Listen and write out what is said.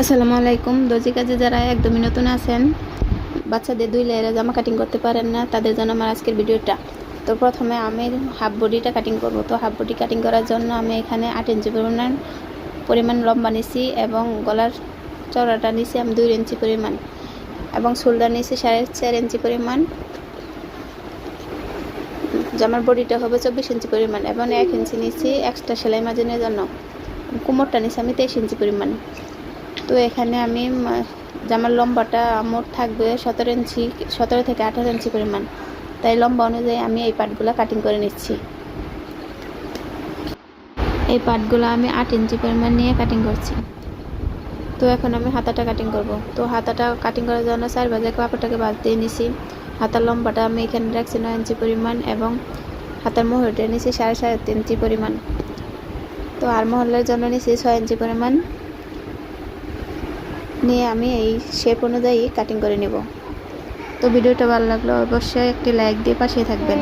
আসসালামু আলাইকুম। দর্জি কাজে যারা একদমই নতুন আছেন, বাচ্চাদের 2 লেয়ারে জামা কাটিং করতে পারেন না, তাদের জন্য আমার আজকের ভিডিওটা। তো প্রথমে আমি হাফ বডিটা কাটিং করব। তো হাফ বডি কাটিং করার জন্য আমি এখানে 8 ইঞ্চি পরিমাণ লম্বা নিছি এবং গলার চওড়াটা নিছি আমি 2 ইঞ্চি পরিমাণ এবং শোল্ডার নিছি 4.5 ইঞ্চি পরিমাণ। জামার বডিটা হবে 24 ইঞ্চি পরিমাণ এবং 1 ইঞ্চি নিছি এক্সট্রা সেলাই মার্জিনের জন্য। কোমরটা নিছি আমি 23 ইঞ্চি পরিমাণ। তো এখানে আমি জামার লম্বাটা মোট থাকবে 17 থেকে 18 ইঞ্চি পরিমাণ, তাই লম্বা অনুযায়ী আমি এই পার্টগুলো কাটিং করে নিচ্ছি। এই পার্টগুলো আমি 8 ইঞ্চি পরিমাণ নিয়ে কাটিং করছি। তো এখন আমি হাতাটা কাটিং করব। তো হাতাটা কাটিং করার জন্য 4 ভাঁজে কাপড়টাকে ভাঁজ দিয়ে নিছি। হাতার লম্বাটা আমি এখানে রাখছি 9 ইঞ্চি পরিমাণ এবং হাতার মোহরটা নিছি 3.5 ইঞ্চি পরিমাণ। তো আর মহলের জন্য নিছি 6 ইঞ্চি পরিমাণ নিয়ে আমি এই শেপ অনুযায়ী কাটিং করে নেব। তো ভিডিওটা ভালো লাগলে অবশ্যই একটি লাইক দিয়ে পাশে থাকবেন।